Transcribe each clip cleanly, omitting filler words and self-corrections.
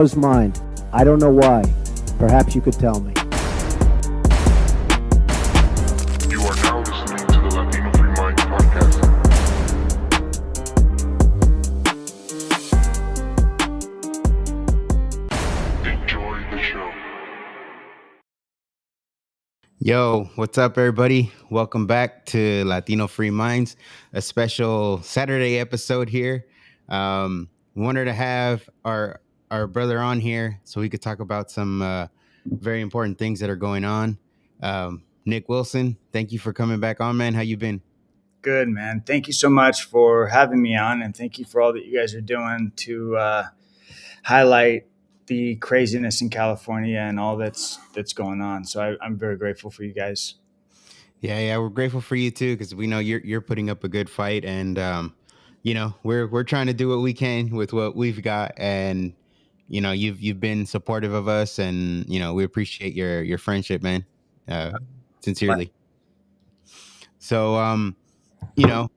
His mind. I don't know why. Perhaps you could tell me. You are now listening to the Latino Free Mind podcast. Enjoy the show. Yo, what's up, everybody? Welcome back to Latino Free Minds, a special Saturday episode here. Wanted to have our brother on here so we could talk about some very important things that are going on. Nick Wilson, thank you for coming back on, man. How you been? Good, man. Thank you so much for having me on, and thank you for all that you guys are doing to highlight the craziness in California and all that's going on. So I'm very grateful for you guys. Yeah, we're grateful for you too because we know you're putting up a good fight, and we're trying to do what we can with what we've got, and you've been supportive of us, and we appreciate your friendship, man, sincerely. So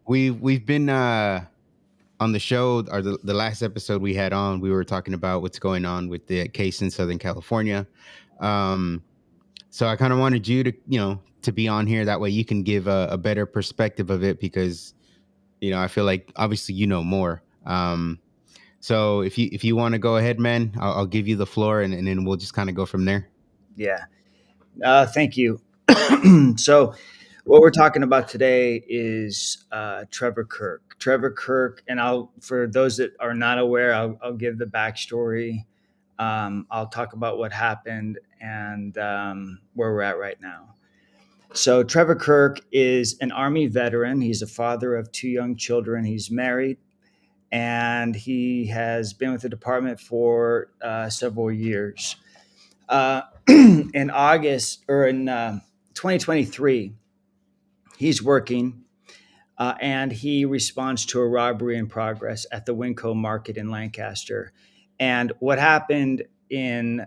we've been on the show, or the last episode we had on, we were talking about what's going on with the case in Southern California. So I kind of wanted you to be on here. That way you can give a better perspective of it because, I feel like obviously you know more. So if you want to go ahead, man, I'll give you the floor and then we'll just kind of go from there. Yeah. Thank you. So what we're talking about today is Trevor Kirk. Trevor Kirk, and for those that are not aware, I'll give the backstory. I'll talk about what happened and where we're at right now. So Trevor Kirk is an Army veteran. He's a father of two young children. He's married, and he has been with the department for several years. In August or in 2023, he's working and he responds to a robbery in progress at the Winco Market in Lancaster. And what happened in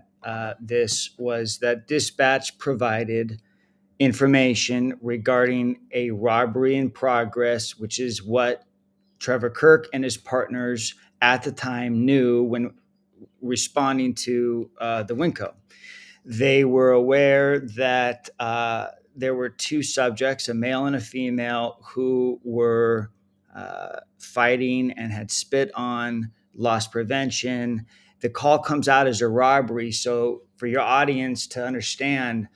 this was that dispatch provided information regarding a robbery in progress, which is what Trevor Kirk and his partners at the time knew when responding to the Winco. They were aware that there were two subjects, a male and a female, who were fighting and had spit on loss prevention. The call comes out as a robbery. So for your audience to understand,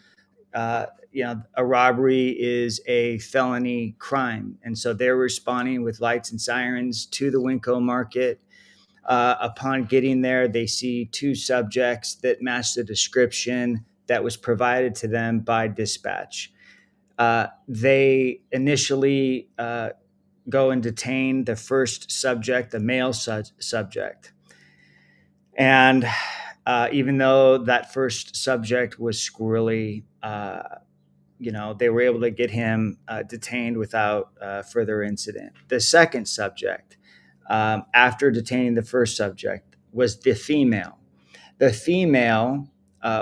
a robbery is a felony crime. And so they're responding with lights and sirens to the Winco Market. Upon getting there, they see two subjects that match the description that was provided to them by dispatch. They initially go and detain the first subject, the male subject. And even though that first subject was squirrely, they were able to get him detained without further incident. The second subject, after detaining the first subject, was the female. The female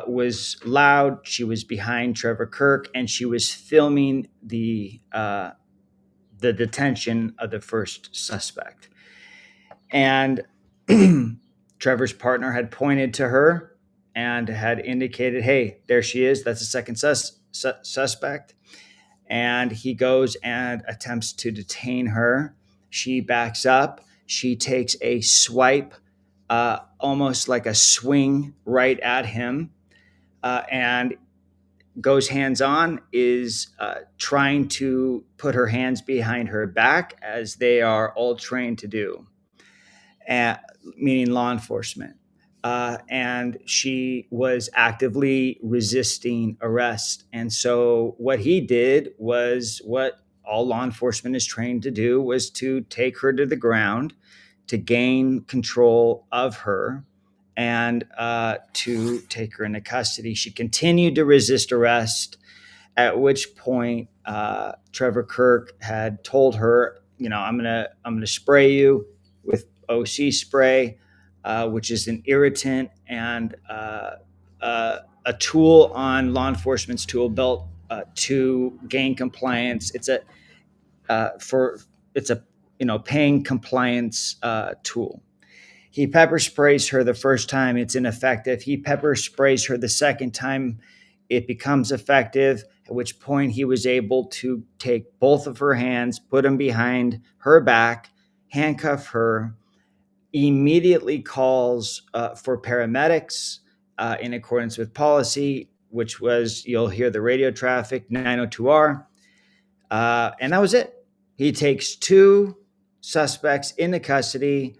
was loud. She was behind Trevor Kirk, and she was filming the detention of the first suspect. And Trevor's partner had pointed to her and had indicated, "Hey, there she is. That's the second suspect." And he goes and attempts to detain her. She backs up. She takes a swipe, almost like a swing, right at him, and goes hands on, is trying to put her hands behind her back, as they are all trained to do, meaning law enforcement. And she was actively resisting arrest. And so what he did was what all law enforcement is trained to do, was to take her to the ground, to gain control of her, and to take her into custody. She continued to resist arrest, at which point Trevor Kirk had told her, I'm gonna spray you with OC spray, which is an irritant and a tool on law enforcement's tool belt to gain compliance. It's a paying compliance tool. He pepper sprays her the first time, it's ineffective. He pepper sprays her the second time, it becomes effective, at which point he was able to take both of her hands, put them behind her back, handcuff her, immediately calls for paramedics in accordance with policy, which was, you'll hear the radio traffic, 902R. And that was it. He takes 2 suspects into custody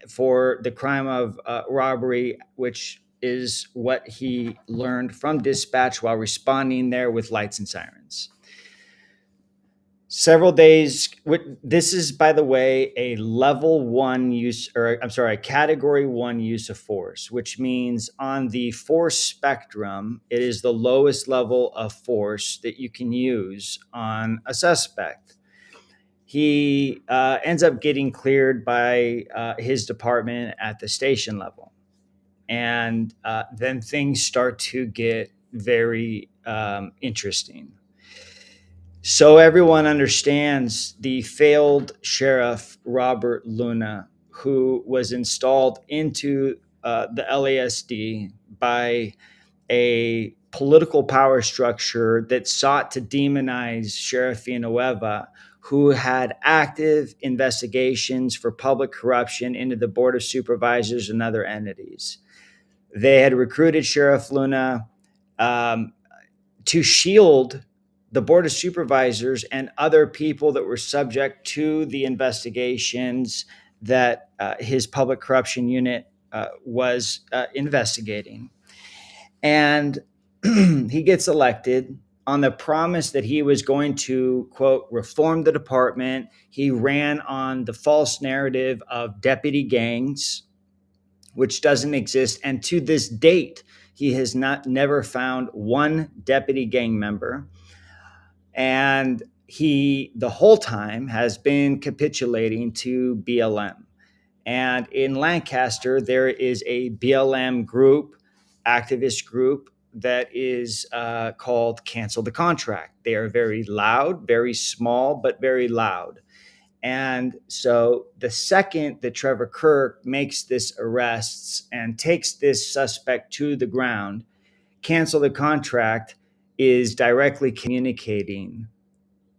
for the crime of robbery, which is what he learned from dispatch while responding there with lights and sirens. Several days. This is, by the way, a level 1 use, or I'm sorry, a category 1 use of force, which means on the force spectrum, it is the lowest level of force that you can use on a suspect. He ends up getting cleared by his department at the station level. And then things start to get very interesting. So everyone understands, the failed sheriff, Robert Luna, who was installed into the LASD by a political power structure that sought to demonize Sheriff Villanueva, who had active investigations for public corruption into the Board of Supervisors and other entities. They had recruited Sheriff Luna to shield the Board of Supervisors and other people that were subject to the investigations that his public corruption unit was investigating. And he gets elected on the promise that he was going to, quote, reform the department. He ran on the false narrative of deputy gangs, which doesn't exist. And to this date, he has never found one deputy gang member. And he, the whole time, has been capitulating to BLM. And in Lancaster, there is a BLM group, activist group, that is called Cancel the Contract. They are very loud, very small, but very loud. And so the second that Trevor Kirk makes this arrests and takes this suspect to the ground, Cancel the Contract is directly communicating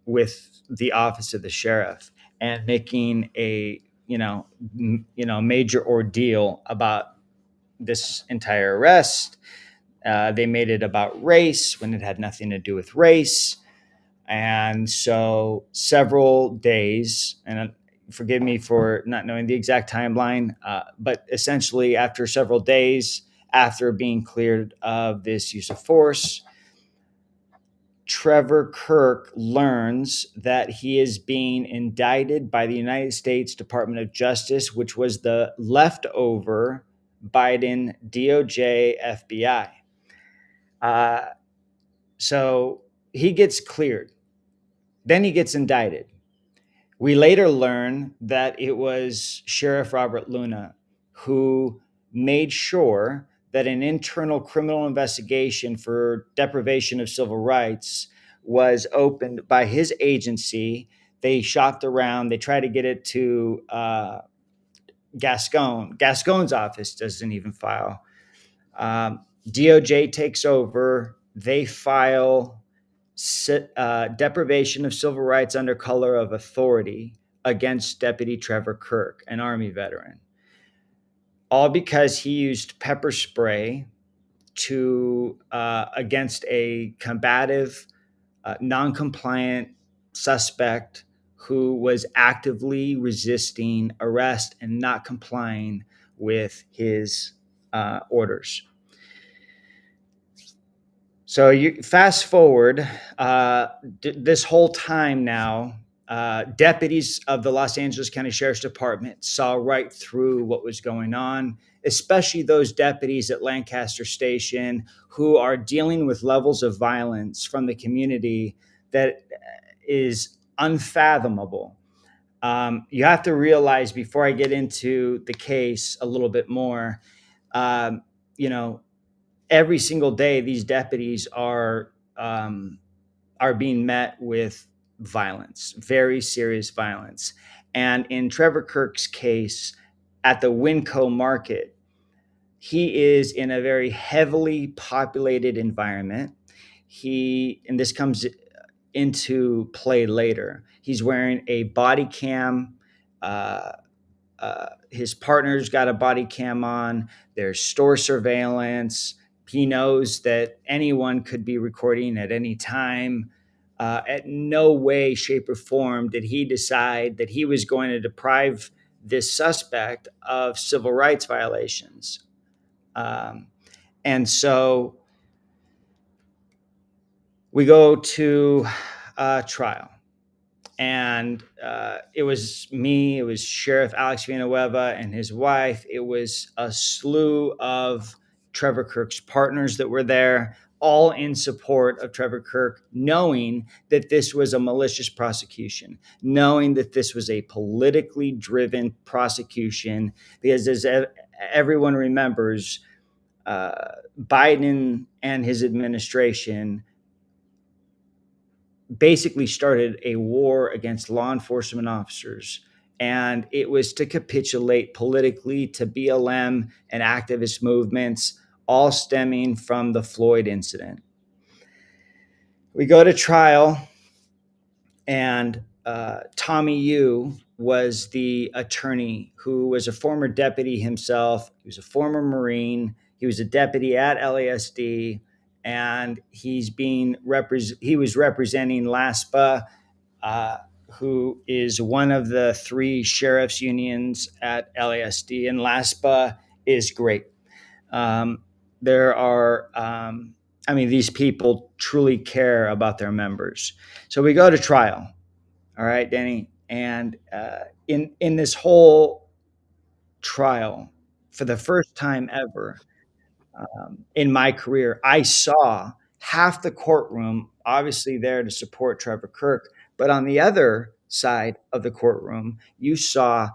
with the office of the sheriff and making a major ordeal about this entire arrest. They made it about race when it had nothing to do with race. And so several days, and forgive me for not knowing the exact timeline, but essentially after several days after being cleared of this use of force, Trevor Kirk learns that he is being indicted by the United States Department of Justice, which was the leftover Biden DOJ FBI. So he gets cleared. Then he gets indicted. We later learn that it was Sheriff Robert Luna who made sure that an internal criminal investigation for deprivation of civil rights was opened by his agency. They shopped around. They tried to get it to Gascon. Gascon's office doesn't even file. DOJ takes over. They file deprivation of civil rights under color of authority against Deputy Trevor Kirk, an Army veteran, all because he used pepper spray against a combative, non-compliant suspect who was actively resisting arrest and not complying with his orders. So you fast forward this whole time now, deputies of the Los Angeles County Sheriff's Department saw right through what was going on, especially those deputies at Lancaster Station who are dealing with levels of violence from the community that is unfathomable. You have to realize, before I get into the case a little bit more, every single day these deputies are being met with violence, very serious violence. And in Trevor Kirk's case, at the Winco Market. He is in a very heavily populated environment. And this comes into play later. He's wearing a body cam. His partner's got a body cam on. There's store surveillance. He knows that anyone could be recording at any time. At no way, shape, or form did he decide that he was going to deprive this suspect of civil rights violations. And so we go to trial. And it was me, it was Sheriff Alex Villanueva and his wife. It was a slew of Trevor Kirk's partners that were there, all in support of Trevor Kirk, knowing that this was a malicious prosecution, knowing that this was a politically driven prosecution, because as everyone remembers, Biden and his administration basically started a war against law enforcement officers. And it was to capitulate politically to BLM and activist movements, all stemming from the Floyd incident. We go to trial, and Tommy Yu was the attorney who was a former deputy himself. He was a former Marine. He was a deputy at LASD. And he was representing LASPA, who is one of the 3 sheriff's unions at LASD, and LASPA is great. These people truly care about their members. So we go to trial. All right, Denny. And in this whole trial, for the first time ever, in my career, I saw half the courtroom obviously there to support Trevor Kirk. But on the other side of the courtroom, you saw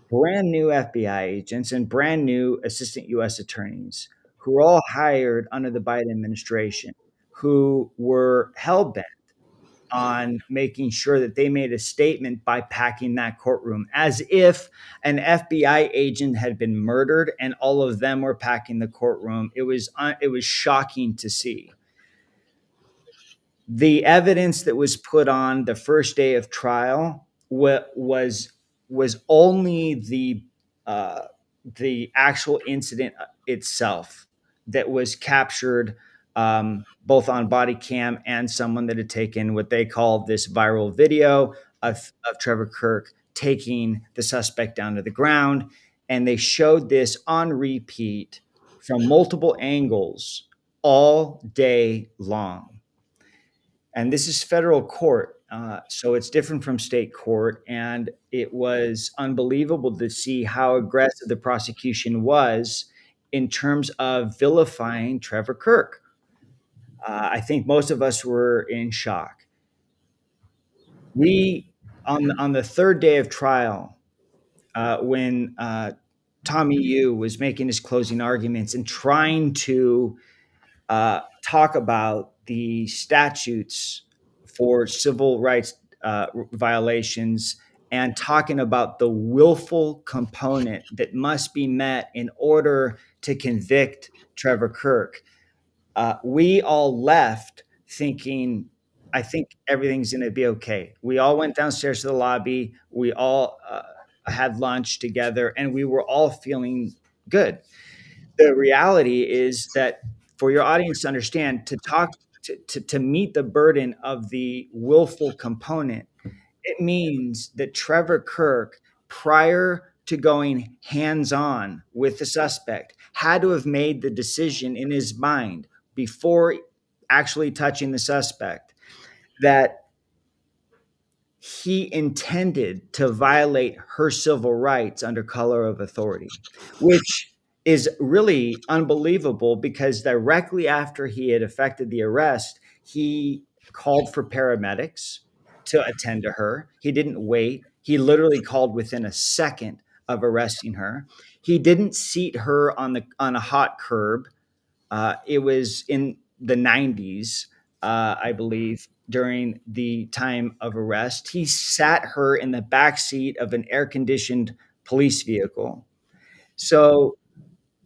brand new FBI agents and brand new assistant U.S. attorneys who were all hired under the Biden administration, who were hell-bent on making sure that they made a statement by packing that courtroom, as if an FBI agent had been murdered and all of them were packing the courtroom. It was shocking to see. The evidence that was put on the first day of trial was only the actual incident itself that was captured, both on body cam and someone that had taken what they called this viral video of Trevor Kirk taking the suspect down to the ground. And they showed this on repeat from multiple angles all day long. And this is federal court, so it's different from state court. And it was unbelievable to see how aggressive the prosecution was in terms of vilifying Trevor Kirk. I think most of us were in shock. We, on the third day of trial, when Tommy Yu was making his closing arguments and trying to talk about the statutes for civil rights violations and talking about the willful component that must be met in order to convict Trevor Kirk, we all left thinking, I think everything's going to be okay. We all went downstairs to the lobby. We all had lunch together, and we were all feeling good. The reality is that for your audience to understand, to meet the burden of the willful component, it means that Trevor Kirk, prior to going hands-on with the suspect, had to have made the decision in his mind before actually touching the suspect that he intended to violate her civil rights under color of authority, which is really unbelievable because directly after he had effected the arrest, he called for paramedics to attend to her. He didn't wait. He literally called within a second of arresting her. He didn't seat her on a hot curb. It was in the 90s, I believe, during the time of arrest. He sat her in the back seat of an air-conditioned police vehicle. So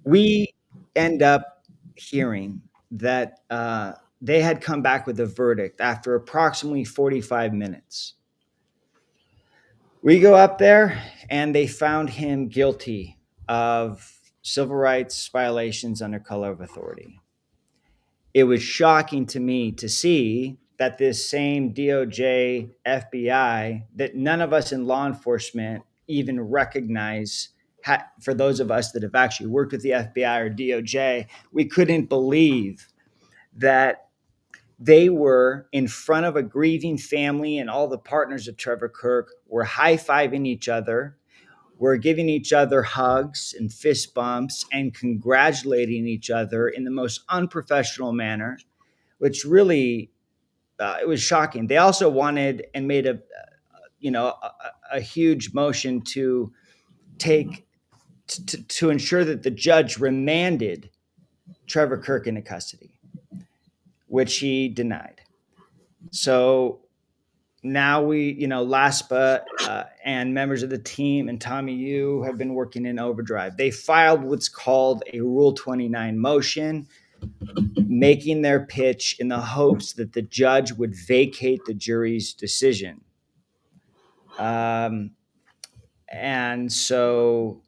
we end up hearing that they had come back with a verdict after approximately 45 minutes. We go up there and they found him guilty of civil rights violations under color of authority. It was shocking to me to see that this same DOJ, FBI, that none of us in law enforcement even recognize. For those of us that have actually worked with the FBI or DOJ, we couldn't believe that they were in front of a grieving family, and all the partners of Trevor Kirk were high-fiving each other, were giving each other hugs and fist bumps and congratulating each other in the most unprofessional manner, which really it was shocking. They also wanted and made a huge motion to to ensure that the judge remanded Trevor Kirk into custody, which he denied. So now LASPA and members of the team and Tommy Yu have been working in overdrive. They filed what's called a Rule 29 motion, making their pitch in the hopes that the judge would vacate the jury's decision. And so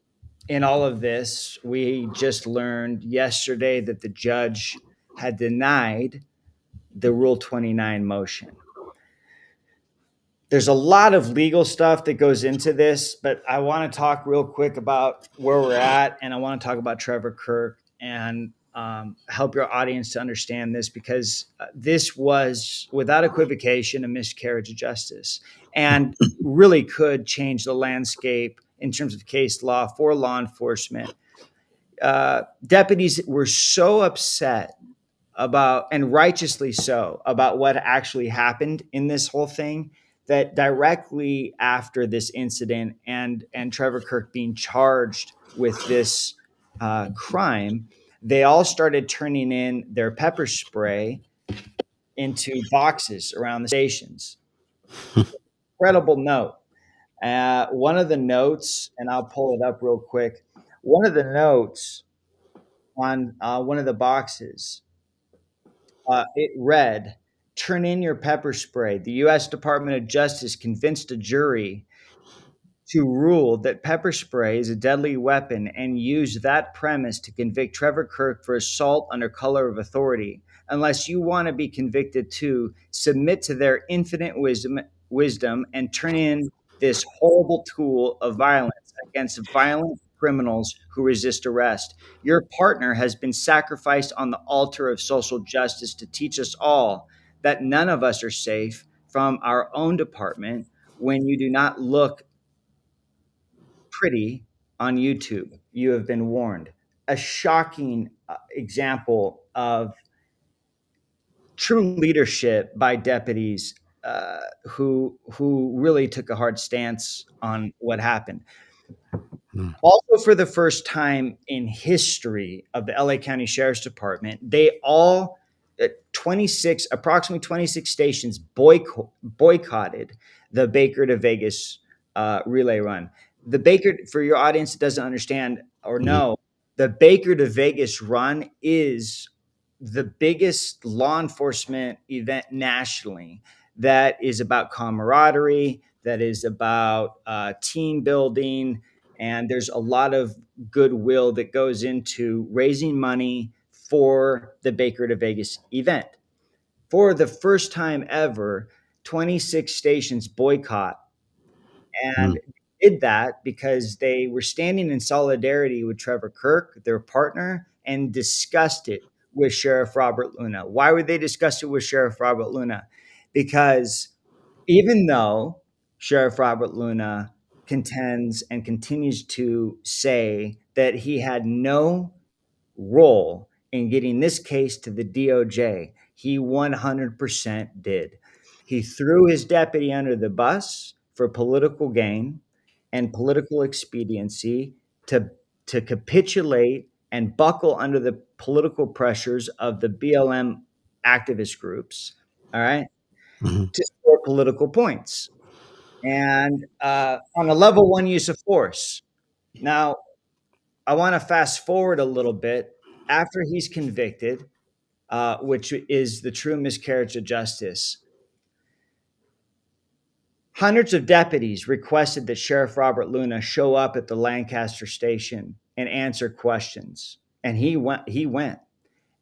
in all of this, we just learned yesterday that the judge had denied the Rule 29 motion. There's a lot of legal stuff that goes into this, but I want to talk real quick about where we're at, and I want to talk about Trevor Kirk and help your audience to understand this, because this was, without equivocation, a miscarriage of justice and really could change the landscape in terms of case law for law enforcement. Deputies were so upset about, and righteously so, about what actually happened in this whole thing, that directly after this incident and Trevor Kirk being charged with this crime, they all started turning in their pepper spray into boxes around the stations. Incredible note. One of the notes, and I'll pull it up real quick. One of the notes on one of the boxes, it read, "Turn in your pepper spray. The U.S. Department of Justice convinced a jury to rule that pepper spray is a deadly weapon and used that premise to convict Trevor Kirk for assault under color of authority. Unless you want to be convicted too, submit to their infinite wisdom and turn in this horrible tool of violence against violent criminals who resist arrest. Your partner has been sacrificed on the altar of social justice to teach us all that none of us are safe from our own department when you do not look pretty on YouTube. You have been warned." A shocking example of true leadership by deputies who really took a hard stance on what happened. Also, for the first time in history of the LA County Sheriff's Department, they all, approximately 26 stations boycotted the Baker to Vegas relay run. The Baker, for your audience that doesn't understand or know, the Baker to Vegas run is the biggest law enforcement event nationally that is about camaraderie, that is about team building, and there's a lot of goodwill that goes into raising money for the Baker to Vegas event. For the first time ever, 26 stations boycott, and did that because they were standing in solidarity with Trevor Kirk, their partner, and discussed it with Sheriff Robert Luna. Why would they discuss it with Sheriff Robert Luna? Because even though Sheriff Robert Luna contends and continues to say that he had no role in getting this case to the DOJ, he 100% did. He threw his deputy under the bus for political gain and political expediency to capitulate and buckle under the political pressures of the BLM activist groups, all right, to score political points. And on a level one use of force. Now, I want to fast forward a little bit after he's convicted, which is the true miscarriage of justice. Hundreds of deputies requested that Sheriff Robert Luna show up at the Lancaster station and answer questions. And he went.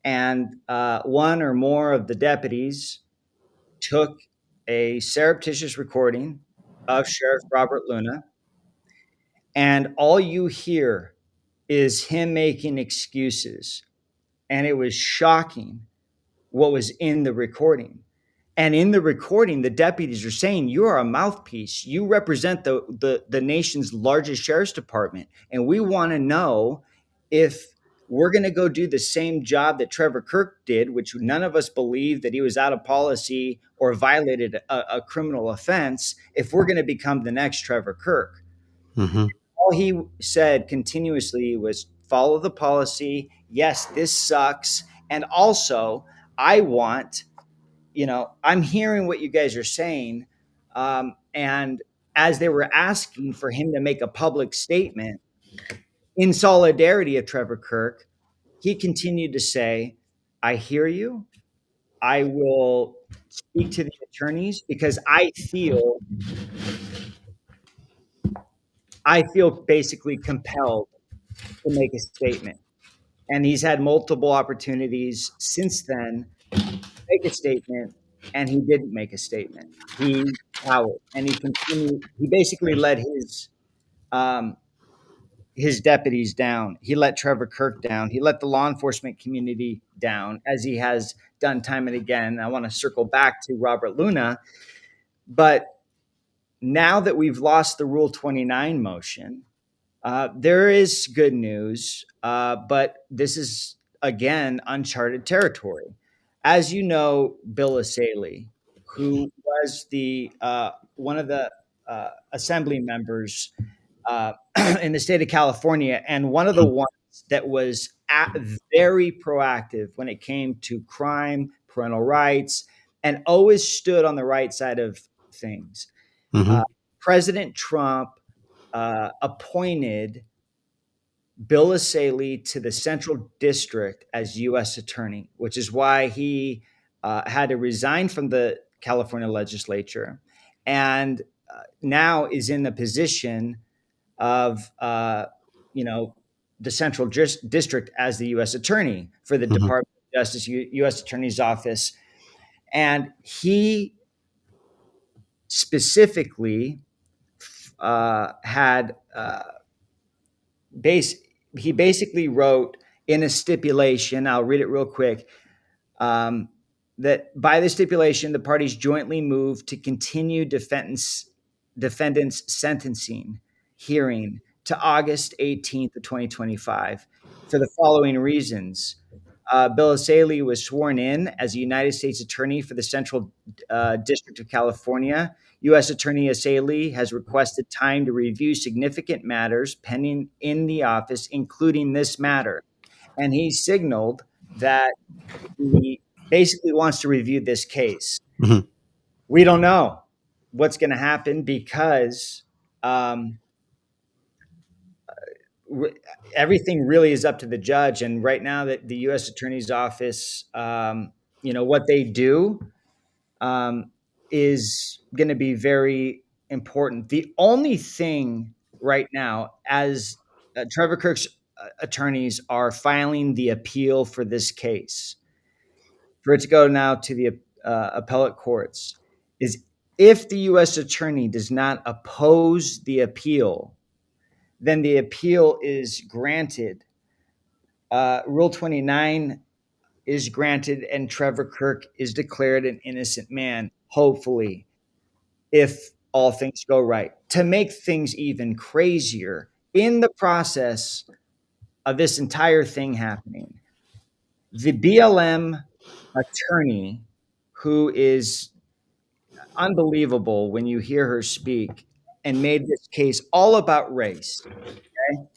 And one or more of the deputies took a surreptitious recording of Sheriff Robert Luna. And all you hear is him making excuses. And it was shocking what was in the recording. And in the recording, the deputies are saying, you are a mouthpiece. You represent the nation's largest sheriff's department. And we want to know if we're going to go do the same job that Trevor Kirk did, which none of us believe that he was out of policy or violated a criminal offense, if we're going to become the next Trevor Kirk. Mm-hmm. All he said continuously was follow the policy. Yes, this sucks. And also, I want, I'm hearing what you guys are saying. And as they were asking for him to make a public statement in solidarity of Trevor Kirk, he continued to say, I hear you. I will speak to the attorneys because I feel basically compelled to make a statement. And he's had multiple opportunities since then to make a statement, and he didn't make a statement. He cowered, and he continued. He basically let his deputies down. He let Trevor Kirk down. He let the law enforcement community down, as he has done time and again. I want to circle back to Robert Luna, but now that we've lost the Rule 29 motion, there is good news, but this is, again, uncharted territory. As you know, Bill Asaley, who was one of the assembly members in the state of California, and one of the ones that was very proactive when it came to crime, parental rights, and always stood on the right side of things. Mm-hmm. President Trump appointed Bill Asaley to the Central District as U.S. Attorney, which is why he had to resign from the California legislature, and now is in the position of the Central District as the U.S. Attorney for the Department of Justice, U.S. Attorney's Office, and he specifically he basically wrote in a stipulation, I'll read it real quick, that by the stipulation, the parties jointly moved to continue defendant's sentencing hearing to August 18th of 2025 for the following reasons. Bill Asaley was sworn in as a United States Attorney for the Central District of California. U.S. Attorney Asaley has requested time to review significant matters pending in the office, including this matter. And he signaled that he basically wants to review this case. Mm-hmm. We don't know what's going to happen because everything really is up to the judge. And right now that the U.S. Attorney's Office, what they do is going to be very important. The only thing right now, as Trevor Kirk's attorneys are filing the appeal for this case, for it to go now to the appellate courts, is if the U.S. Attorney does not oppose the appeal, then the appeal is granted. Rule 29 is granted, and Trevor Kirk is declared an innocent man, hopefully, if all things go right. To make things even crazier, in the process of this entire thing happening, the BLM attorney, who is unbelievable when you hear her speak, and made this case all about race. Okay?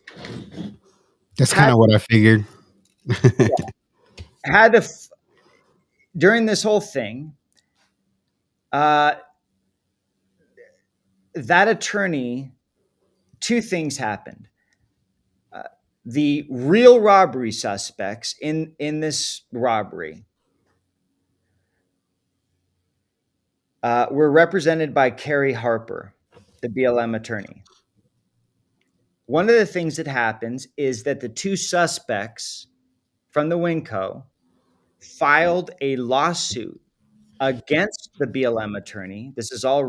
That's kind of what I figured. Had to during this whole thing, that attorney, two things happened. The real robbery suspects in this robbery were represented by Kerry Harper, the BLM attorney. One of the things that happens is that the two suspects from the Winco filed a lawsuit against the BLM attorney. This is all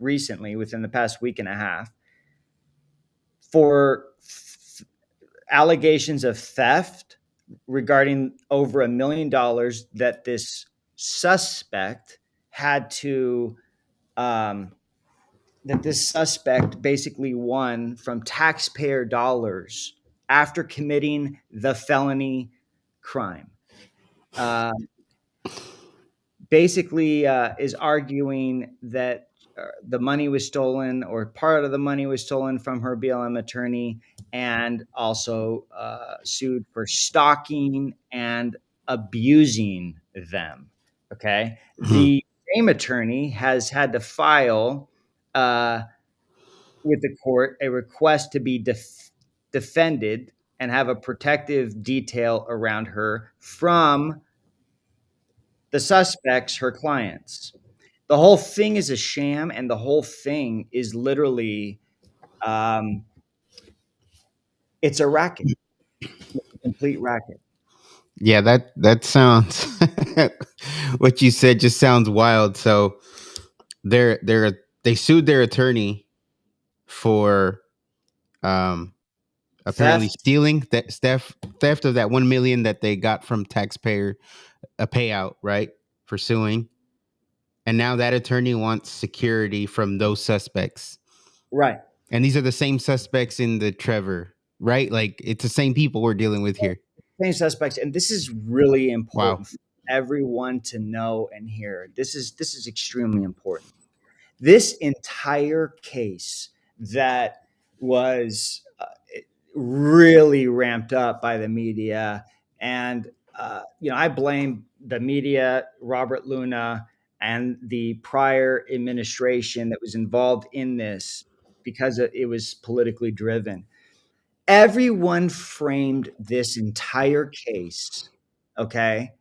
recently, within the past week and a half, for allegations of theft regarding over $1 million that this suspect had to that this suspect basically won from taxpayer dollars after committing the felony crime. Basically is arguing that the money was stolen, or part of the money was stolen from her BLM attorney, and also sued for stalking and abusing them. Okay. The same attorney has had to file with the court a request to be defended and have a protective detail around her from the suspects, her clients. The whole thing is a sham, and the whole thing is literally, it's a racket, it's a complete racket. Yeah, that sounds what you said just sounds wild. So they sued their attorney for apparently Theft. stealing that theft of that 1 million that they got from taxpayer, a payout, right, for suing. And now that attorney wants security from those suspects. Right. And these are the same suspects in the Trevor, right? Like, it's the same people we're dealing with here. Same suspects. And this is really important Wow. for everyone to know and hear. This is extremely important. This entire case that was really ramped up by the media, and I blame the media, Robert Luna, and the prior administration that was involved in this, because it was politically driven. Everyone framed this entire case, okay,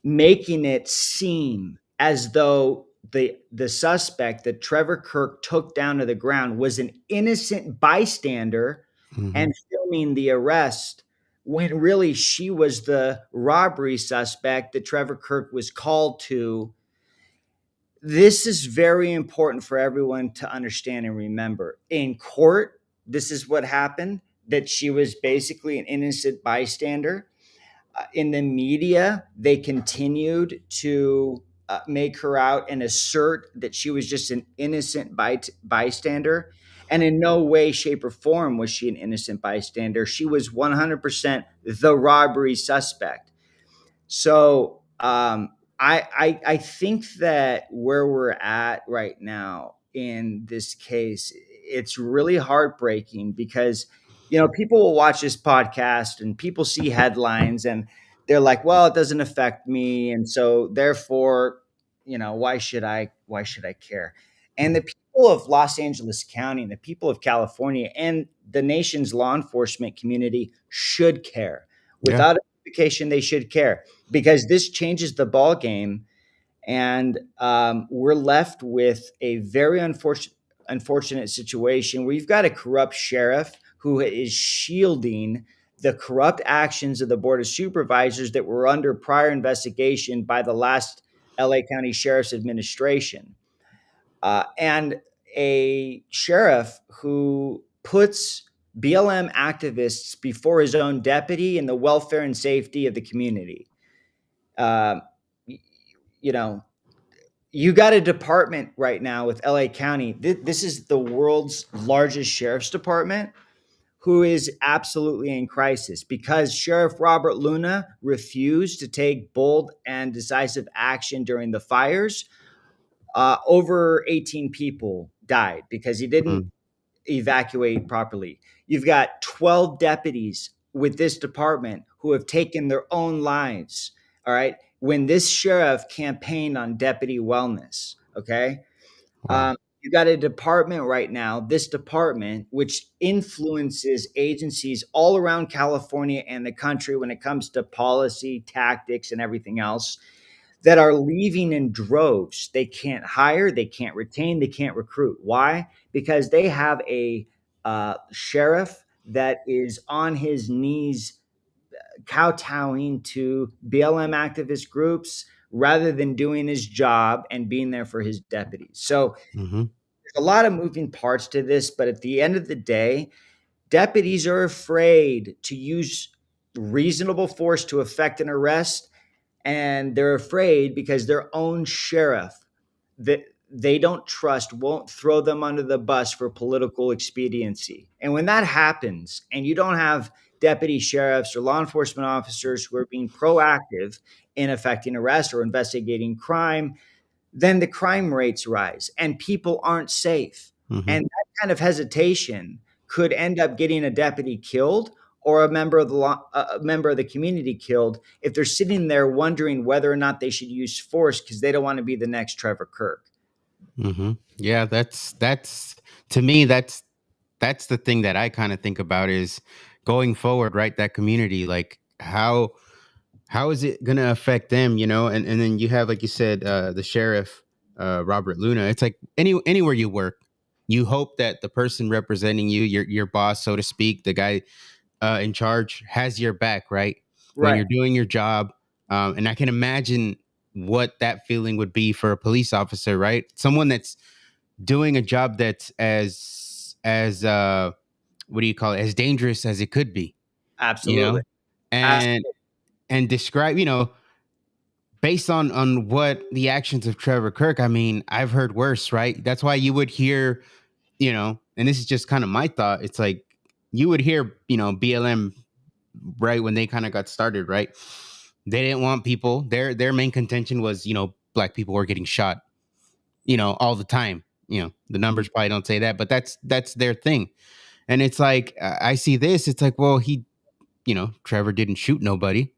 making it seem as though the suspect that Trevor Kirk took down to the ground was an innocent bystander and filming the arrest, when really she was the robbery suspect that Trevor Kirk was called to. This is very important for everyone to understand and remember. In court, this is what happened, that she was basically an innocent bystander. In the media, they continued to make her out and assert that she was just an innocent bystander. And in no way, shape, or form was she an innocent bystander. She was 100% the robbery suspect. So I think that where we're at right now in this case, it's really heartbreaking, because people will watch this podcast and people see headlines and they're like, well, it doesn't affect me, and so therefore, why should I care? And the people of Los Angeles County and the people of California and the nation's law enforcement community should care. Without equivocation, they should care, because this changes the ball game, and we're left with a very unfortunate situation where you've got a corrupt sheriff who is shielding the corrupt actions of the Board of Supervisors that were under prior investigation by the last LA County Sheriff's Administration, and a sheriff who puts BLM activists before his own deputy and the welfare and safety of the community. You got a department right now with LA County. This is the world's largest sheriff's department, who is absolutely in crisis because Sheriff Robert Luna refused to take bold and decisive action during the fires. Over 18 people died because he didn't evacuate properly. You've got 12 deputies with this department who have taken their own lives. All right. When this sheriff campaigned on deputy wellness. Okay. Wow. You got a department right now, this department, which influences agencies all around California and the country when it comes to policy, tactics, and everything else, that are leaving in droves. They can't hire, they can't retain, they can't recruit. Why? Because they have a sheriff that is on his knees kowtowing to BLM activist groups rather than doing his job and being there for his deputies. So Mm-hmm. there's a lot of moving parts to this, but at the end of the day, deputies are afraid to use reasonable force to effect an arrest, and they're afraid because their own sheriff that they don't trust won't throw them under the bus for political expediency. And when that happens, and you don't have deputy sheriffs or law enforcement officers who are being proactive in effecting arrest or investigating crime, then the crime rates rise and people aren't safe. Mm-hmm. And that kind of hesitation could end up getting a deputy killed or a member of a member of the community killed if they're sitting there wondering whether or not they should use force because they don't want to be the next Trevor Kirk. Mm-hmm. Yeah, that's to me, that's the thing that I kind of think about is going forward, right? That community, like how is it gonna affect them, you know? And then you have, like you said, the sheriff, Robert Luna. It's like anywhere you work, you hope that the person representing you, your boss, so to speak, the guy in charge, has your back, right? When Right. you're doing your job. And I can imagine what that feeling would be for a police officer, right? Someone that's doing a job that's as what do you call it, as dangerous as it could be, you Absolutely. know, and describe, you know, based on what the actions of Trevor Kirk. I mean, I've heard worse, right? That's why you would hear, you know, and this is just kind of my thought. It's like you would hear, you know, BLM right when they kind of got started, right? They didn't want people. Their main contention was, you know, black people were getting shot, you know, all the time. You know, the numbers probably don't say that, but that's their thing. And it's like I see this. It's like, well, you know, Trevor didn't shoot nobody.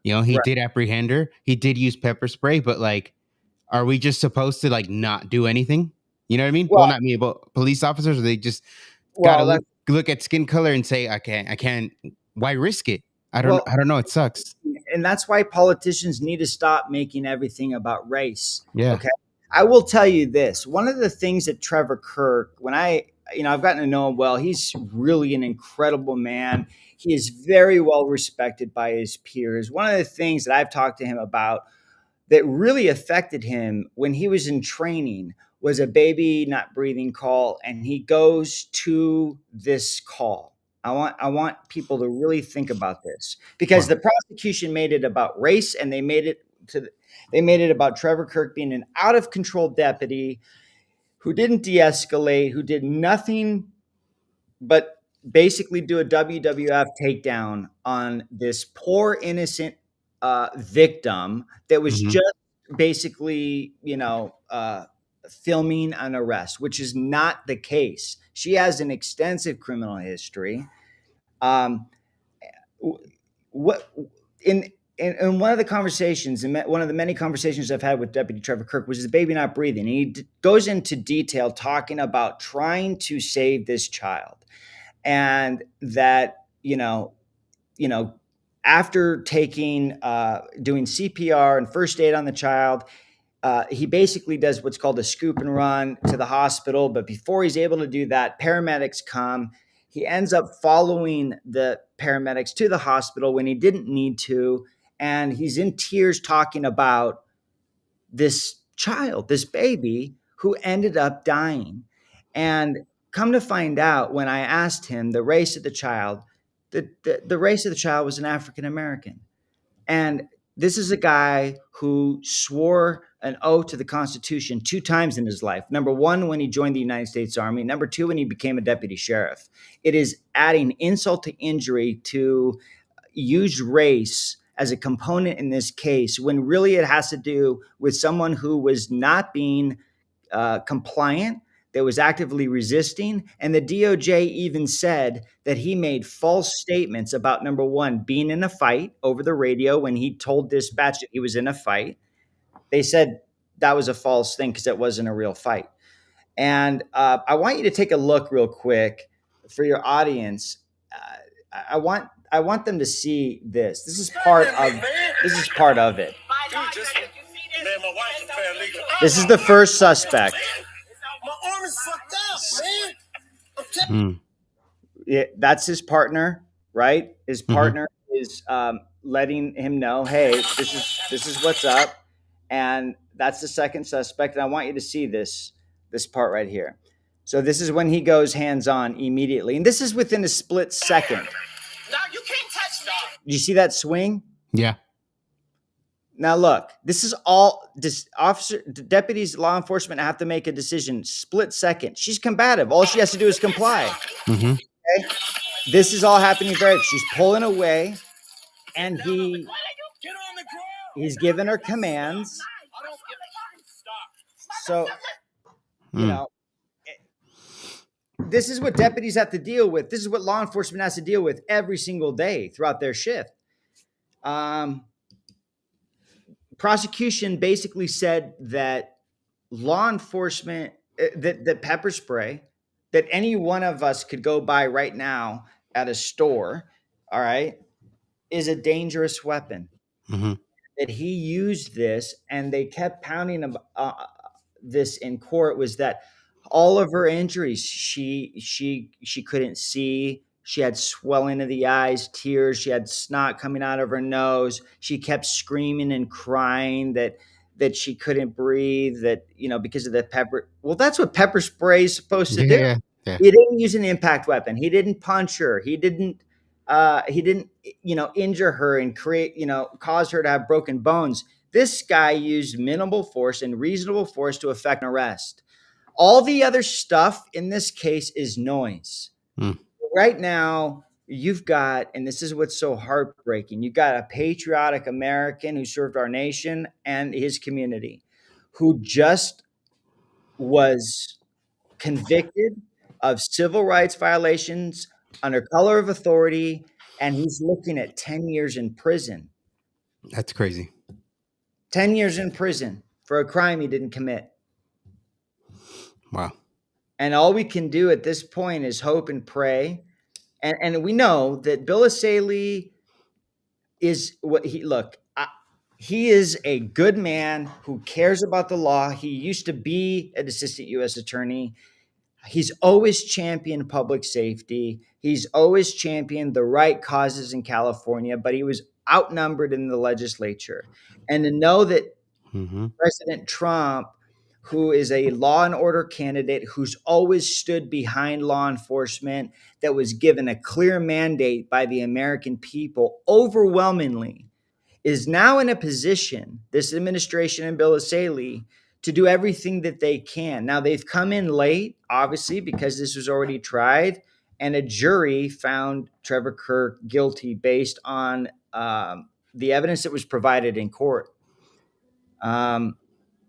You know, he Right. did apprehend her. He did use pepper spray, but like, are we just supposed to like not do anything? You know what I mean? Well, Well, not me, but police officers. Or they just gotta well, that's look at skin color and say, I can't. Why risk it? well, I don't know. It sucks. and that's why politicians need to stop making everything about race. Yeah. Okay. I will tell you this. One of the things that Trevor Kirk, when I've gotten to know him well, he's really an incredible man. He is very well respected by his peers. One of the things that I've talked to him about that really affected him when he was in training was a baby not breathing call, and he goes to this call. I want people to really think about this because Wow. the prosecution made it about race, and they made it about Trevor Kirk being an out of control deputy who didn't de-escalate, who did nothing but basically do a WWF takedown on this poor innocent victim that was Hmm. just basically, filming an arrest, which is not the case. She has an extensive criminal history. Um, what in one of the conversations, and one of the many conversations I've had with Deputy Trevor Kirk, was the baby not breathing. And he goes into detail talking about trying to save this child, and that after doing CPR and first aid on the child, he basically does what's called a scoop and run to the hospital. But before he's able to do that, paramedics come. He ends up following the paramedics to the hospital when he didn't need to. And he's in tears talking about this child, this baby who ended up dying. And come to find out, when I asked him the race of the child, the race of the child was an African American. And this is a guy who swore an oath to the Constitution 2 times in his life. Number one, when he joined the United States Army. Number two, when he became a deputy sheriff. It is adding insult to injury to use race as a component in this case when really it has to do with someone who was not being compliant, that was actively resisting. And the DOJ even said that he made false statements about, number one, being in a fight over the radio when he told dispatch that he was in a fight. They said that was a false thing because it wasn't a real fight. And I want you to take a look real quick for your audience. I want them to see this. This is part of it. This is the first suspect. My arm is fucked up, man. Mm. That's his partner, right? His partner is letting him know, hey, this is what's up, and that's the second suspect. And I want you to see this part right here. So this is when he goes hands on immediately, and this is within a split second. No, you can't touch me. Do you see that swing? Yeah. Now look, this is all deputies, law enforcement have to make a decision split second. She's combative. All she has to do is comply. Mm-hmm. Okay? This is all happening very. She's pulling away, and he's giving her commands. So, you know, this is what deputies have to deal with. This is what law enforcement has to deal with every single day throughout their shift. Prosecution basically said that law enforcement, that pepper spray, that any one of us could go buy right now at a store, all right, is a dangerous weapon. Mm-hmm. That he used this, and they kept pounding this in court, was that all of her injuries, she couldn't see. She had swelling of the eyes, tears. She had snot coming out of her nose. She kept screaming and crying that she couldn't breathe, that, you know, because of the pepper. Well, that's what pepper spray is supposed to do. Yeah. He didn't use an impact weapon. He didn't punch her. He didn't, you know, injure her and create, you know, cause her to have broken bones. This guy used minimal force and reasonable force to effect an arrest. All the other stuff in this case is noise. Right now, you've got, and this is what's so heartbreaking, you've got a patriotic American who served our nation and his community, who just was convicted of civil rights violations under color of authority, and he's looking at 10 years in prison. That's crazy. 10 years in prison for a crime he didn't commit. Wow. And all we can do at this point is hope and pray. And we know that Bill Essayli is what he is a good man who cares about the law. He used to be an assistant U.S. attorney. He's always championed public safety. He's always championed the right causes in California, but he was outnumbered in the legislature. And to know that President Trump, who is a law and order candidate, who's always stood behind law enforcement, that was given a clear mandate by the American people overwhelmingly, is now in a position, this administration and Bill Essayli, to do everything that they can. Now, they've come in late, obviously, because this was already tried, and a jury found Trevor Kirk guilty based on the evidence that was provided in court.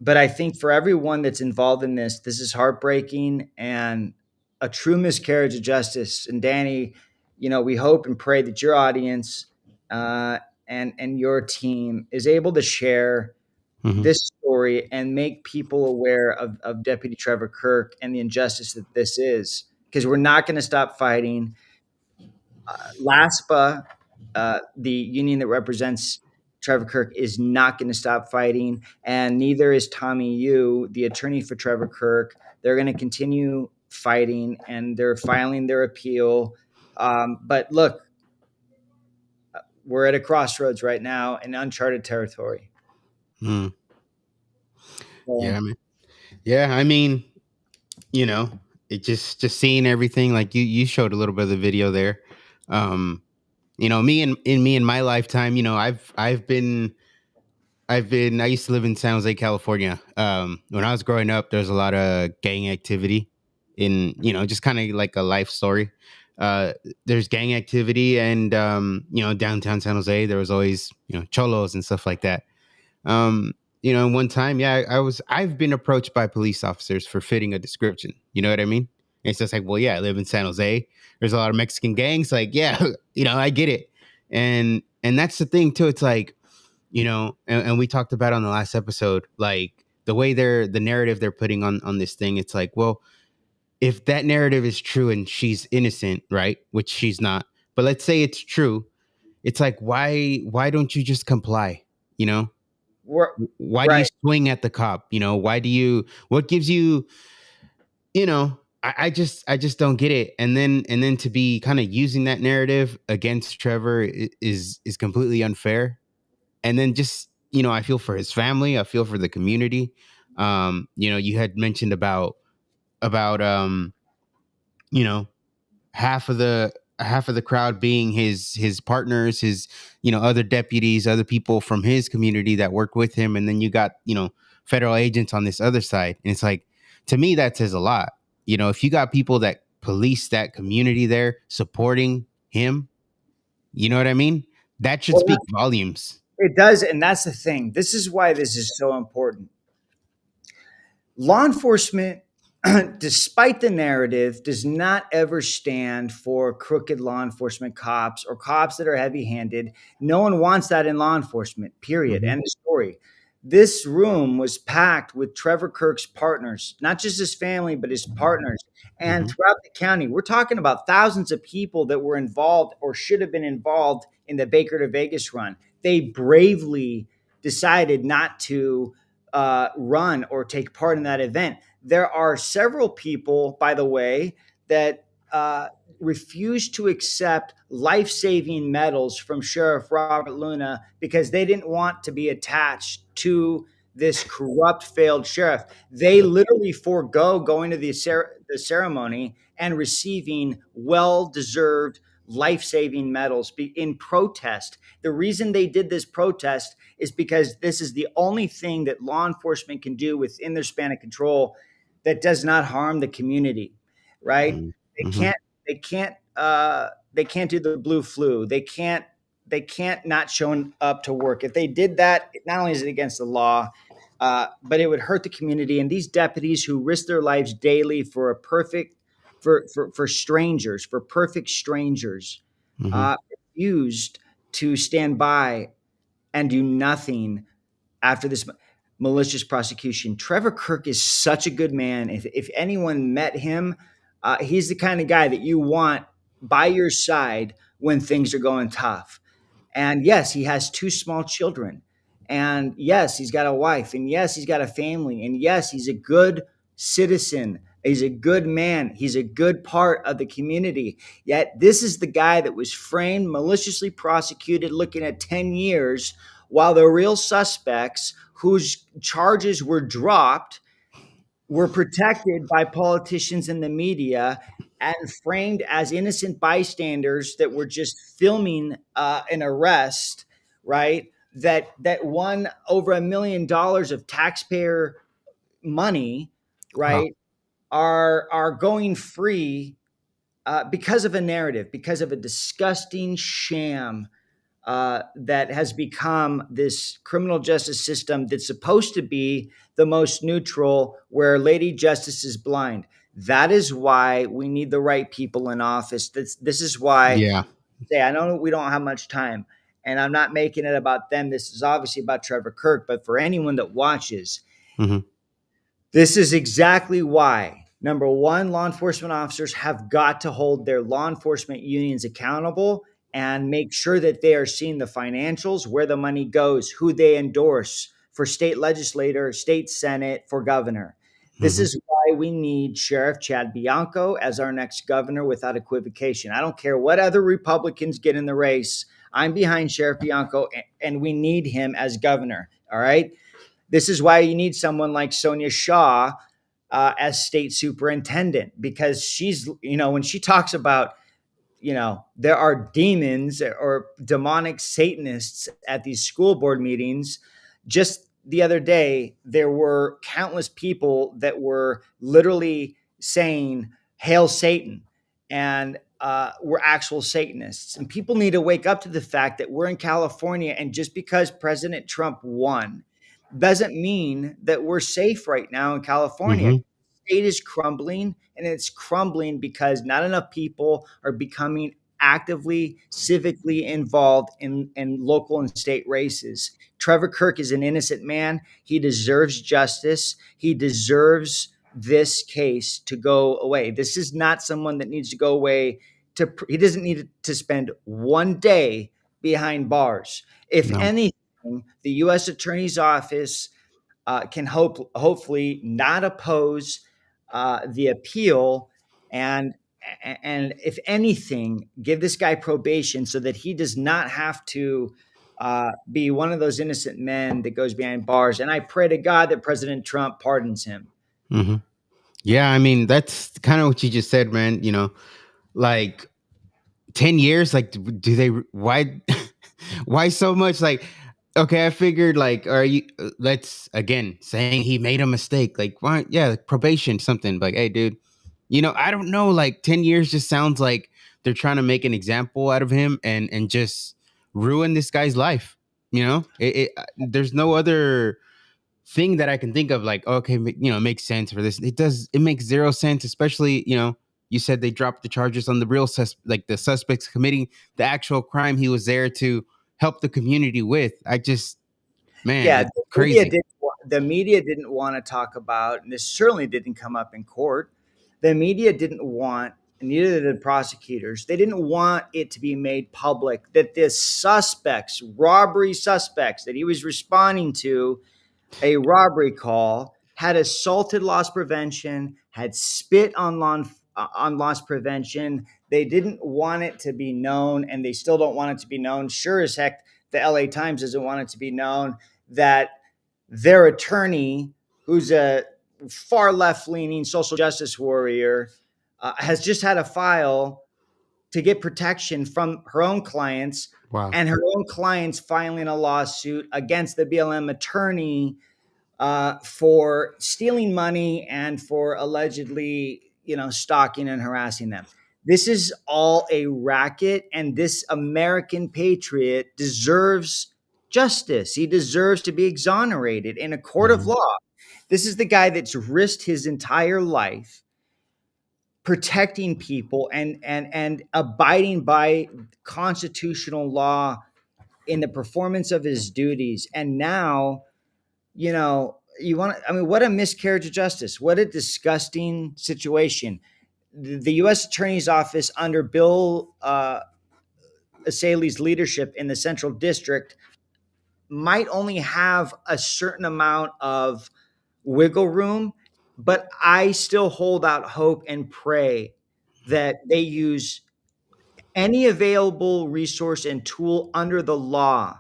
But I think for everyone that's involved in this is heartbreaking and a true miscarriage of justice. And Danny, you know, we hope and pray that your audience and your team is able to share this story and make people aware of Deputy Trevor Kirk and the injustice that this is, because we're not going to stop fighting. LASPA, the union that represents Trevor Kirk, is not going to stop fighting, and neither is Tommy Yu, the attorney for Trevor Kirk. They're going to continue fighting, and they're filing their appeal. But look, we're at a crossroads right now in uncharted territory. Yeah, man. Yeah, I mean, you know, it just seeing everything, like you showed a little bit of the video there. You know, me in my lifetime, you know, I used to live in San Jose, California. When I was growing up, there's a lot of gang activity in, you know, just kind of like a life story. There's gang activity, and you know, downtown San Jose, there was always, you know, cholos and stuff like that. You know, one time, I've been approached by police officers for fitting a description. You know what I mean? And it's just like, well, yeah, I live in San Jose. There's a lot of Mexican gangs. Like, yeah, you know, I get it. And that's the thing too. It's like, you know, and we talked about on the last episode, like the way the narrative they're putting on this thing, it's like, well, if that narrative is true and she's innocent, right? Which she's not, but let's say it's true. It's like, why don't you just comply? You know, We're, why do you right. swing at the cop? You know, what gives you, you know, I just don't get it. And then to be kind of using that narrative against Trevor is completely unfair. And then just, you know, I feel for his family, I feel for the community. You know, you had mentioned about you know, half of the crowd being his partners, his, you know, other deputies, other people from his community that work with him, and then you got, you know, federal agents on this other side. And it's like, to me, that says a lot. You know, if you got people that police that community there supporting him, you know what I mean? That should Well, speak volumes. it does, and that's the thing. This is why this is so important. Law enforcement, despite the narrative, does not ever stand for crooked law enforcement cops or cops that are heavy handed. No one wants that in law enforcement, period. Mhm. End of story. This room was packed with Trevor Kirk's partners, not just his family, but his partners. And Mhm. throughout the county, we're talking about thousands of people that were involved or should have been involved in the Baker to Vegas run. They bravely decided not to run or take part in that event. There are several people, by the way, that refused to accept life saving medals from Sheriff Robert Luna because they didn't want to be attached to this corrupt, failed sheriff. They literally forego going to the ceremony and receiving well deserved life saving medals in protest. The reason they did this protest is because this is the only thing that law enforcement can do within their span of control that does not harm the community, right? Mhm. They Mhm. can't they can't do the blue flu. They can't not showing up to work. If they did that, not only is it against the law, but it would hurt the community. And these deputies who risk their lives daily for a perfect for strangers, for perfect strangers, Mhm. refused to stand by and do nothing after this malicious prosecution. Trevor Kirk is such a good man. If anyone met him, he's the kind of guy that you want by your side when things are going tough. And yes, he has two small children. And yes, he's got a wife. And yes, he's got a family. And yes, he's a good citizen. He's a good man. He's a good part of the community. Yet, this is the guy that was framed, maliciously prosecuted, looking at 10 years, while the real suspects whose charges were dropped were protected by politicians and the media and framed as innocent bystanders that were just filming an arrest, right? That won over $1 million of taxpayer money, Wow. right? Are going free because of a narrative, because of a disgusting sham that has become this criminal justice system that's supposed to be the most neutral, where Lady Justice is blind. That is why we need the right people in office. This is why Yeah. I know we don't have much time, and I'm not making it about them. This is obviously about Trevor Kirk, but for anyone that watches, Mhm. this is exactly why. Number one, law enforcement officers have got to hold their law enforcement unions accountable and make sure that they are seeing the financials, where the money goes, who they endorse for state legislator, state senate, for governor. This Mhm. is why we need Sheriff Chad Bianco as our next governor without equivocation. I don't care what other Republicans get in the race. I'm behind Sheriff Bianco, and we need him as governor. All right. This is why you need someone like Sonia Shaw as state superintendent, because she's, when she talks about, there are demons or demonic Satanists at these school board meetings. Just the other day, there were countless people that were literally saying, Hail Satan, and were actual Satanists. And people need to wake up to the fact that we're in California, and just because President Trump won doesn't mean that we're safe right now in California. Mhm. The state is crumbling, and it's crumbling because not enough people are becoming actively, civically involved in local and state races. Trevor Kirk is an innocent man. He deserves justice. He deserves this case to go away. This is not someone that needs to go away. He doesn't need to spend one day behind bars. If No. anything, the U.S. Attorney's Office can hopefully not oppose the appeal, and if anything, give this guy probation so that he does not have to be one of those innocent men that goes behind bars. And I pray to God that President Trump pardons him. Hmm. Yeah, I mean, that's kind of what you just said, man. You know, like 10 years, like, do they, why, why so much? Like, okay, I figured, like, are you, let's, again, saying he made a mistake, like, why, yeah, like probation, something, like, hey, dude, you know, I don't know, like, 10 years just sounds like they're trying to make an example out of him and just ruin this guy's life. You know, there's no other thing that I can think of, like, okay, you know, it makes sense for this. It makes zero sense, especially, you know, you said they dropped the charges on the real like the suspects committing the actual crime he was there to help the community with. I just, man, Yeah, it's crazy. the media didn't want to talk about, and this certainly didn't come up in court. The media didn't want, and neither did the prosecutors, they didn't want it to be made public that this suspects, robbery suspects that he was responding to, a robbery call, had assaulted loss prevention, had spit on loss prevention. They didn't want it to be known, and they still don't want it to be known. Sure as heck, the LA Times doesn't want it to be known that their attorney, who's a far left-leaning social justice warrior, has just had a file to get protection from her own clients, Wow. and her own clients filing a lawsuit against the BLM attorney for stealing money and for allegedly, stalking and harassing them. This is all a racket, and this American patriot deserves justice. He deserves to be exonerated in a court of law. This is the guy that's risked his entire life protecting people and abiding by constitutional law in the performance of his duties. And now, what a miscarriage of justice. What a disgusting situation. The U.S. Attorney's Office under Bill Asaley's leadership in the Central District might only have a certain amount of wiggle room, but I still hold out hope and pray that they use any available resource and tool under the law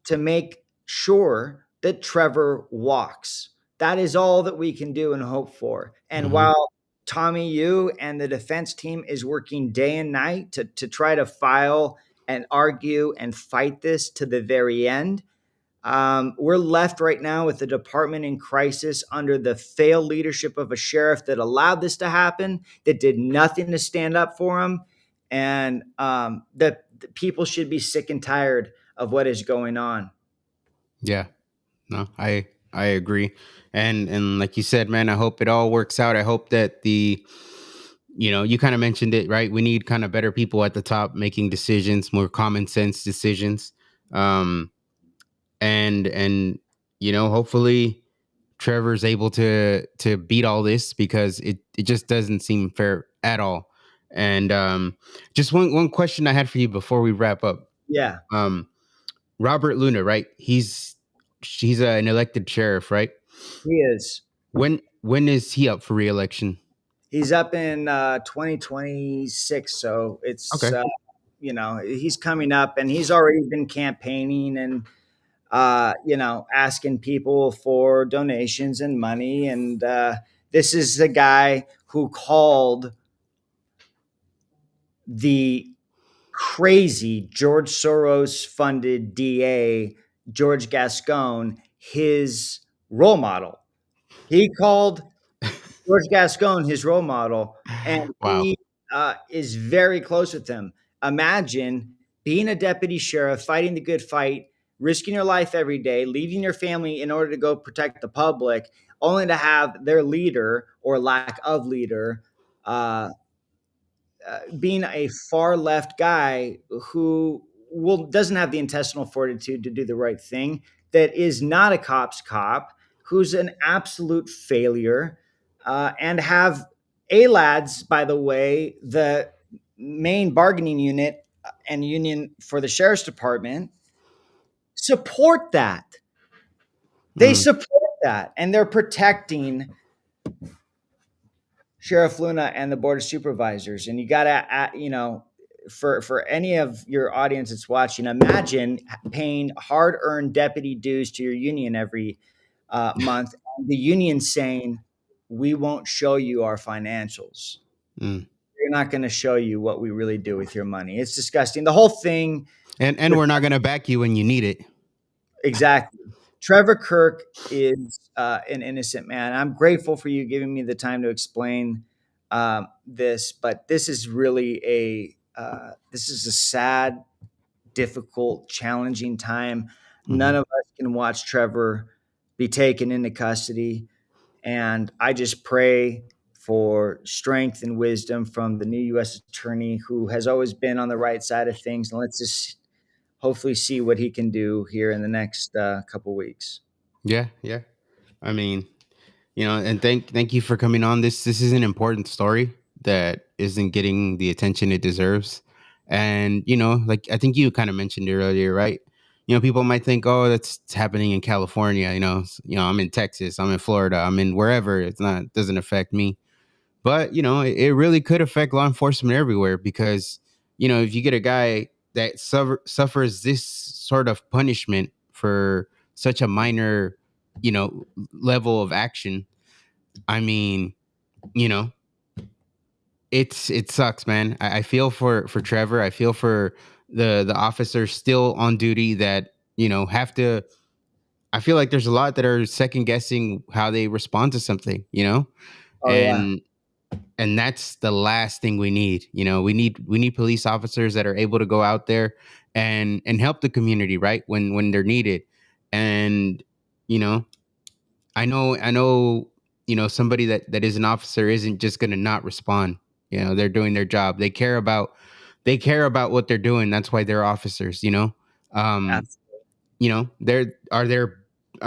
to make sure that Trevor walks. That is all that we can do and hope for. And while Tommy Yu and the defense team is working day and night to try to file and argue and fight this to the very end, we're left right now with the department in crisis under the failed leadership of a sheriff that allowed this to happen, that did nothing to stand up for him, and that people should be sick and tired of what is going on. Yeah, no, I agree. And like you said, man, I hope it all works out. I hope that you kind of mentioned it, right? We need kind of better people at the top making decisions, more common sense decisions. And hopefully Trevor's able to beat all this, because it just doesn't seem fair at all. And just one question I had for you before we wrap up. Yeah. Robert Luna, right? He's an elected sheriff, right? He is. When is he up for re-election? He's up in 2026, so it's okay. He's coming up, and he's already been campaigning and asking people for donations and money. And this is the guy who called the crazy George Soros funded DA, George Gascon, his role model. He called George Gascon his role model, and wow. He is very close with him. Imagine being a deputy sheriff, fighting the good fight, risking your life every day, leaving your family in order to go protect the public, only to have their leader or lack of leader being a far left guy who doesn't have the intestinal fortitude to do the right thing, that is not a cop's cop, who's an absolute failure, and have ALADS, by the way, the main bargaining unit and union for the sheriff's department, support that. They support that, and they're protecting Sheriff Luna and the Board of Supervisors. And you got to, for any of your audience that's watching, imagine paying hard-earned deputy dues to your union every month. And the union saying, we won't show you our financials. We're not going to show you what we really do with your money. It's disgusting. The whole thing. And we're not going to back you when you need it. Exactly. Trevor Kirk is an innocent man. I'm grateful for you giving me the time to explain this, but this is really this is a sad, difficult, challenging time. None of us can watch Trevor be taken into custody, and I just pray for strength and wisdom from the new U.S. attorney, who has always been on the right side of things. And let's just hopefully see what he can do here in the next couple weeks. Yeah. I mean, and thank you for coming on. This is an important story that isn't getting the attention it deserves. And, like I think you kind of mentioned it earlier, right? People might think, oh, that's happening in California. I'm in Texas, I'm in Florida, I'm in wherever. It doesn't affect me. But, it really could affect law enforcement everywhere, because, if you get a guy that suffers this sort of punishment for such a minor, level of action, I mean, it sucks, man. I feel for Trevor. I feel for the officers still on duty that, have to. I feel like there's a lot that are second guessing how they respond to something, and that's the last thing we need. We need police officers that are able to go out there and help the community, right, when they're needed. And I know somebody that is an officer isn't just going to not respond. They're doing their job. They care about what they're doing. That's why they're officers. Are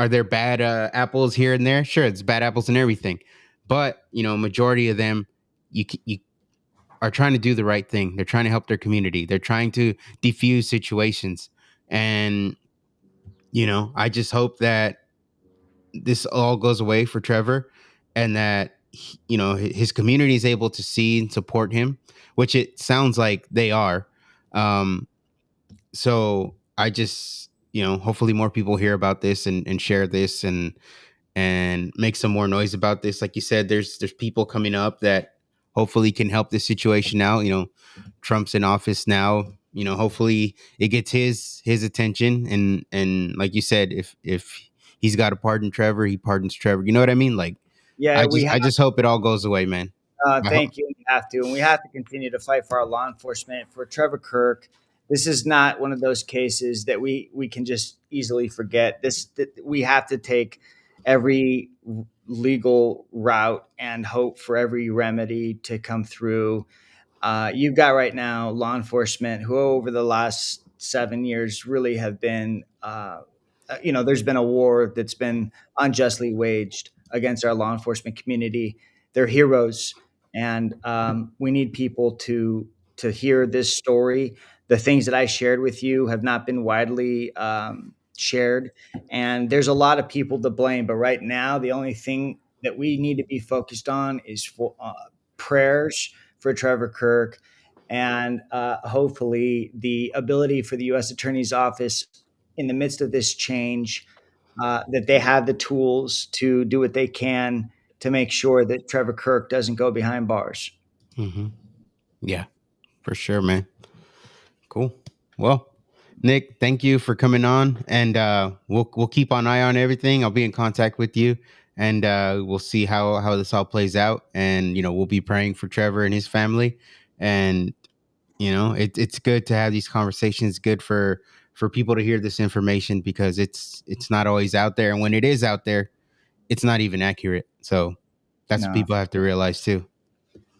there bad apples here and there? Sure, it's bad apples and everything, but majority of them, you are trying to do the right thing. They're trying to help their community. They're trying to defuse situations, and I just hope that this all goes away for Trevor, and that his community is able to see and support him, which it sounds like they are. So I just hopefully more people hear about this and share this and make some more noise about this. Like you said, there's people coming up that hopefully can help this situation out. Trump's in office now. Hopefully it gets his attention, and like you said, if he's got to pardon Trevor, he pardons Trevor. You know what I mean? Like, yeah, I just hope it all goes away, man. Thank you. We have to, and we have to continue to fight for our law enforcement. For Trevor Kirk, this is not one of those cases that we can just easily forget. We have to take every legal route and hope for every remedy to come through. You've got right now law enforcement who over the last 7 years really have been, there's been a war that's been unjustly waged against our law enforcement community. They're heroes, and we need people to hear this story. The things that I shared with you have not been widely shared, and there's a lot of people to blame. But right now, the only thing that we need to be focused on is for prayers for Trevor Kirk, and hopefully the ability for the U.S. Attorney's Office in the midst of this change, that they have the tools to do what they can to make sure that Trevor Kirk doesn't go behind bars. Mm-hmm. Yeah, for sure, man. Cool. Well, Nick, thank you for coming on, and we'll keep an eye on everything. I'll be in contact with you, and we'll see how this all plays out. And we'll be praying for Trevor and his family. And it's good to have these conversations. Good for people to hear this information, because it's not always out there, and when it is out there, it's not even accurate. So that's what people have to realize too.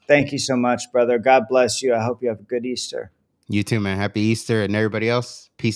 Thank you so much, brother. God bless you. I hope you have a good Easter. You too, man. Happy Easter, and everybody else. Peace.